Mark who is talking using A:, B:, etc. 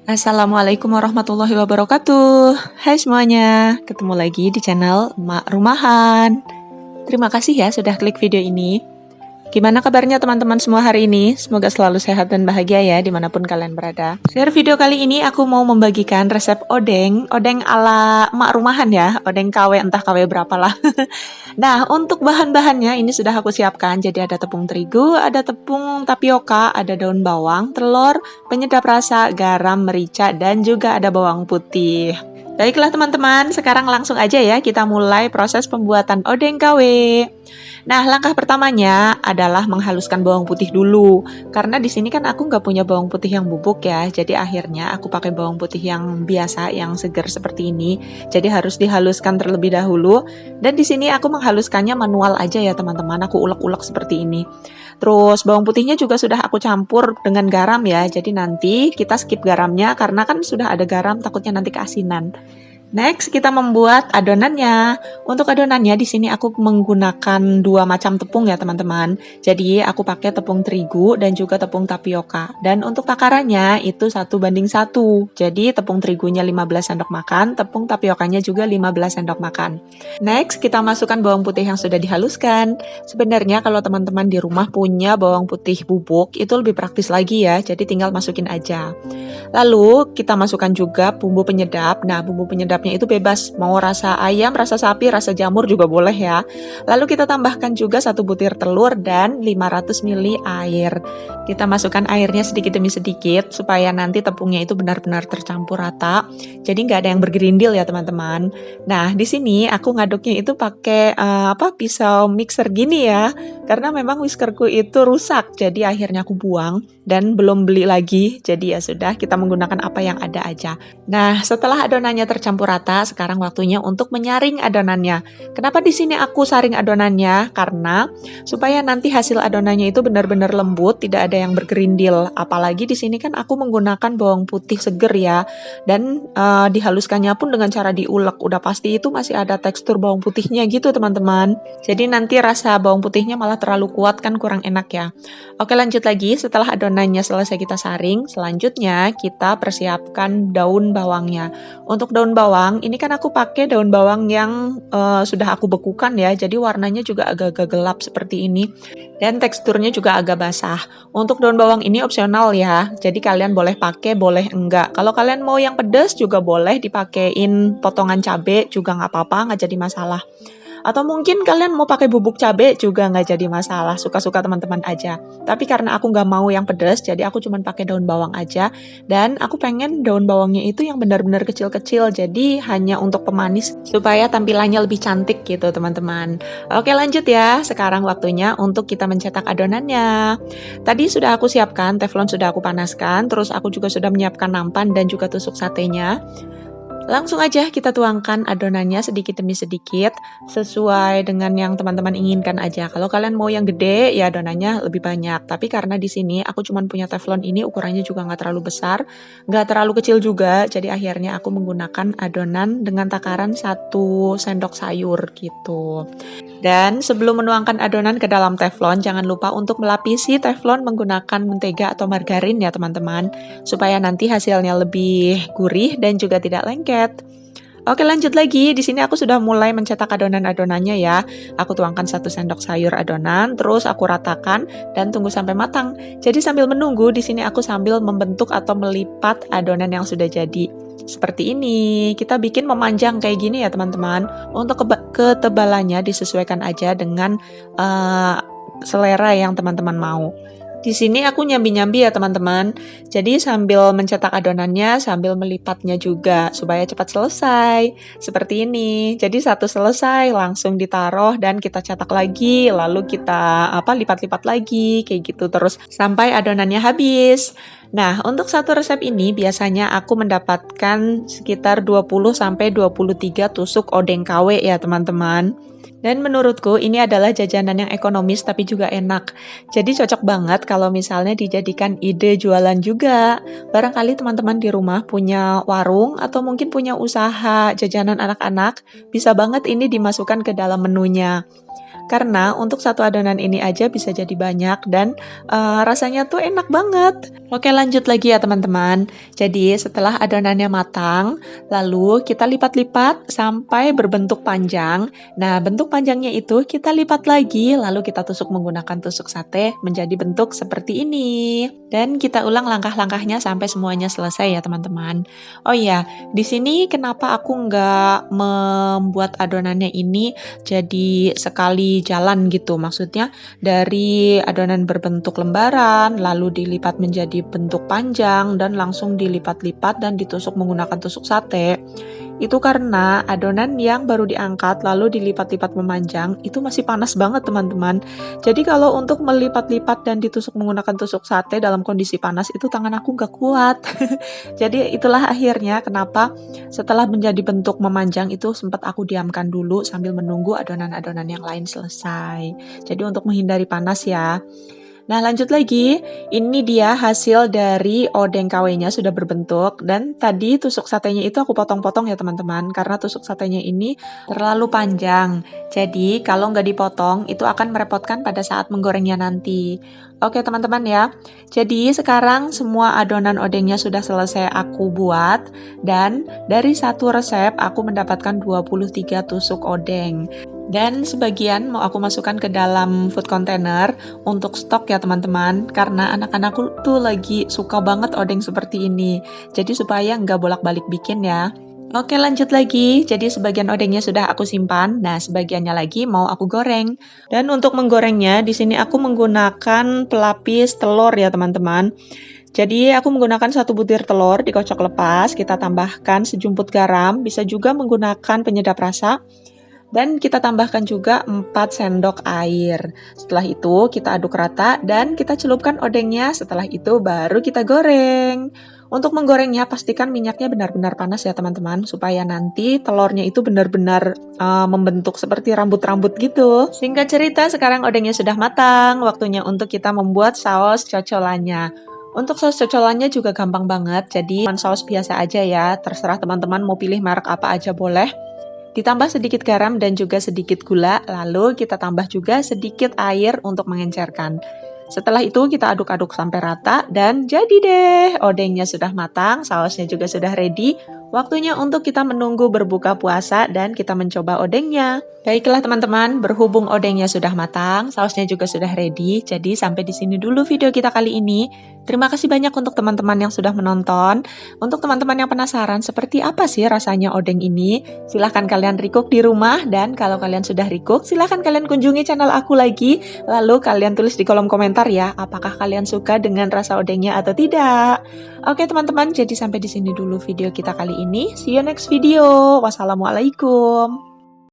A: Assalamualaikum warahmatullahi wabarakatuh. Hai semuanya, ketemu lagi di channel Emak Rumahan. Terima kasih ya sudah klik video ini. Gimana kabarnya teman-teman semua hari ini? Semoga selalu sehat dan bahagia ya dimanapun kalian berada. Share video kali ini aku mau membagikan resep odeng ala Emak Rumahan ya, odeng KW entah KW berapa lah. Nah, untuk bahan-bahannya ini sudah aku siapkan. Jadi ada tepung terigu, ada tepung tapioka, ada daun bawang, telur, penyedap rasa, garam, merica, dan juga ada bawang putih. Baiklah teman-teman, sekarang langsung aja ya kita mulai proses pembuatan odeng KW. Nah, langkah pertamanya adalah menghaluskan bawang putih dulu. Karena di sini kan aku nggak punya bawang putih yang bubuk ya, jadi akhirnya aku pakai bawang putih yang biasa, yang segar seperti ini. Jadi harus dihaluskan terlebih dahulu. Dan di sini aku menghaluskannya manual aja ya teman-teman, aku ulek-ulek seperti ini. Terus bawang putihnya juga sudah aku campur dengan garam ya, jadi nanti kita skip garamnya karena kan sudah ada garam, takutnya nanti keasinan. Next, kita membuat adonannya. Untuk adonannya di sini aku menggunakan dua macam tepung ya teman-teman. Jadi aku pakai tepung terigu dan juga tepung tapioka. Dan untuk takarannya itu 1:1. Jadi tepung terigunya 15 sendok makan, tepung tapiokanya juga 15 sendok makan. Next, kita masukkan bawang putih yang sudah dihaluskan. Sebenarnya kalau teman-teman di rumah punya bawang putih bubuk, itu lebih praktis lagi ya. Jadi tinggal masukin aja. Lalu kita masukkan juga bumbu penyedap. Nah, bumbu penyedapnya itu bebas, mau rasa ayam, rasa sapi, rasa jamur juga boleh ya. Lalu kita tambahkan juga 1 butir telur dan 500 ml air. Kita masukkan airnya sedikit demi sedikit supaya nanti tepungnya itu benar-benar tercampur rata. Jadi nggak ada yang bergerindil ya teman-teman. Nah, di sini aku ngaduknya itu pakai pisau mixer gini ya. Karena memang whiskerku itu rusak, jadi akhirnya aku buang dan belum beli lagi. Jadi ya sudah, kita menggunakan apa yang ada aja. Nah, setelah adonannya tercampur rata, sekarang waktunya untuk menyaring adonannya. Kenapa di sini aku saring adonannya? Karena supaya nanti hasil adonannya itu benar-benar lembut, tidak ada yang bergerindil. Apalagi di sini kan aku menggunakan bawang putih seger ya, dan dihaluskannya pun dengan cara diulek. Udah pasti itu masih ada tekstur bawang putihnya gitu teman-teman. Jadi nanti rasa bawang putihnya malah terlalu kuat kan kurang enak ya. Oke, lanjut lagi. Setelah adonannya selesai kita saring, selanjutnya kita persiapkan daun bawangnya. Untuk daun bawang, ini kan aku pakai daun bawang yang sudah aku bekukan ya, jadi warnanya juga agak-agak gelap seperti ini. Dan teksturnya juga agak basah. Untuk daun bawang ini opsional ya, jadi kalian boleh pakai, boleh enggak. Kalau kalian mau yang pedas juga boleh dipakein potongan cabai, juga nggak apa-apa, nggak jadi masalah. Atau mungkin kalian mau pakai bubuk cabai juga nggak jadi masalah, suka-suka teman-teman aja. Tapi karena aku nggak mau yang pedas, jadi aku cuma pakai daun bawang aja. Dan aku pengen daun bawangnya itu yang benar-benar kecil-kecil, jadi hanya untuk pemanis supaya tampilannya lebih cantik gitu teman-teman. Oke, lanjut ya, sekarang waktunya untuk kita mencetak adonannya. Tadi sudah aku siapkan, teflon sudah aku panaskan, terus aku juga sudah menyiapkan nampan dan juga tusuk satenya. Langsung aja kita tuangkan adonannya sedikit demi sedikit sesuai dengan yang teman-teman inginkan aja. Kalau kalian mau yang gede ya adonannya lebih banyak. Tapi karena di sini aku cuma punya teflon ini ukurannya juga nggak terlalu besar, nggak terlalu kecil juga. Jadi akhirnya aku menggunakan adonan dengan takaran 1 sendok sayur gitu. Dan sebelum menuangkan adonan ke dalam teflon, jangan lupa untuk melapisi teflon menggunakan mentega atau margarin ya teman-teman, supaya nanti hasilnya lebih gurih dan juga tidak lengket. Oke, lanjut lagi. Di sini aku sudah mulai mencetak adonan-adonannya ya. Aku tuangkan 1 sendok sayur adonan, terus aku ratakan dan tunggu sampai matang. Jadi sambil menunggu, di sini aku sambil membentuk atau melipat adonan yang sudah jadi. Seperti ini, kita bikin memanjang kayak gini ya teman-teman. Untuk ketebalannya disesuaikan aja dengan selera yang teman-teman mau. Di sini aku nyambi-nyambi ya teman-teman. Jadi sambil mencetak adonannya, sambil melipatnya juga supaya cepat selesai. Seperti ini. Jadi satu selesai langsung ditaruh dan kita cetak lagi, lalu kita lipat-lipat lagi kayak gitu terus sampai adonannya habis. Nah, untuk satu resep ini biasanya aku mendapatkan sekitar 20 sampai 23 tusuk odeng KW ya teman-teman. Dan menurutku ini adalah jajanan yang ekonomis tapi juga enak. Jadi cocok banget kalau misalnya dijadikan ide jualan juga. Barangkali teman-teman di rumah punya warung atau mungkin punya usaha jajanan anak-anak, bisa banget ini dimasukkan ke dalam menunya. karena untuk satu adonan ini aja bisa jadi banyak dan rasanya tuh enak banget. Oke, lanjut lagi ya teman-teman. Jadi setelah adonannya matang, lalu kita lipat-lipat sampai berbentuk panjang. Nah, bentuk panjangnya itu kita lipat lagi, lalu kita tusuk menggunakan tusuk sate menjadi bentuk seperti ini. Dan kita ulang langkah-langkahnya sampai semuanya selesai ya teman-teman. Oh iya, di sini kenapa aku nggak membuat adonannya ini jadi sekali jalan gitu. Maksudnya dari adonan berbentuk lembaran, lalu dilipat menjadi bentuk panjang, dan langsung dilipat-lipat dan ditusuk menggunakan tusuk sate. Itu karena adonan yang baru diangkat lalu dilipat-lipat memanjang itu masih panas banget teman-teman. Jadi kalau untuk melipat-lipat dan ditusuk menggunakan tusuk sate dalam kondisi panas itu tangan aku nggak kuat. Jadi itulah akhirnya kenapa setelah menjadi bentuk memanjang itu sempat aku diamkan dulu sambil menunggu adonan-adonan yang lain selesai. Jadi untuk menghindari panas ya. Nah, lanjut lagi, ini dia hasil dari odeng KW-nya sudah berbentuk, dan tadi tusuk satenya itu aku potong-potong ya teman-teman, karena tusuk satenya ini terlalu panjang. Jadi, kalau nggak dipotong, itu akan merepotkan pada saat menggorengnya nanti. Oke teman-teman ya, jadi sekarang semua adonan odengnya sudah selesai aku buat, dan dari satu resep aku mendapatkan 23 tusuk odeng. Dan sebagian mau aku masukkan ke dalam food container untuk stok ya teman-teman, karena anak-anakku tuh lagi suka banget odeng seperti ini. Jadi supaya nggak bolak-balik bikin ya. Oke, lanjut lagi. Jadi sebagian odengnya sudah aku simpan. Nah, sebagiannya lagi mau aku goreng. Dan untuk menggorengnya di sini aku menggunakan pelapis telur ya teman-teman. Jadi aku menggunakan 1 butir telur dikocok lepas, kita tambahkan sejumput garam, bisa juga menggunakan penyedap rasa. Dan kita tambahkan juga 4 sendok air. Setelah itu kita aduk rata dan kita celupkan odengnya. Setelah itu baru kita goreng. Untuk menggorengnya pastikan minyaknya benar-benar panas ya teman-teman, supaya nanti telurnya itu benar-benar membentuk seperti rambut-rambut gitu. Singkat cerita, sekarang odengnya sudah matang. Waktunya untuk kita membuat saus cocolannya. Untuk saus cocolannya juga gampang banget, jadi saus biasa aja ya. Terserah teman-teman mau pilih merek apa aja boleh. Ditambah sedikit garam dan juga sedikit gula, lalu kita tambah juga sedikit air untuk mengencerkan. Setelah itu kita aduk-aduk sampai rata dan jadi deh, odengnya sudah matang, sausnya juga sudah ready. Waktunya untuk kita menunggu berbuka puasa dan kita mencoba odengnya. Baiklah teman-teman, berhubung odengnya sudah matang, sausnya juga sudah ready, jadi sampai di sini dulu video kita kali ini. Terima kasih banyak untuk teman-teman yang sudah menonton. Untuk teman-teman yang penasaran seperti apa sih rasanya odeng ini, silahkan kalian recook di rumah, dan kalau kalian sudah recook, silahkan kalian kunjungi channel aku lagi, lalu kalian tulis di kolom komentar ya, apakah kalian suka dengan rasa odengnya atau tidak. Oke teman-teman, jadi sampai di sini dulu video kita kali ini. See you next video. Wassalamualaikum.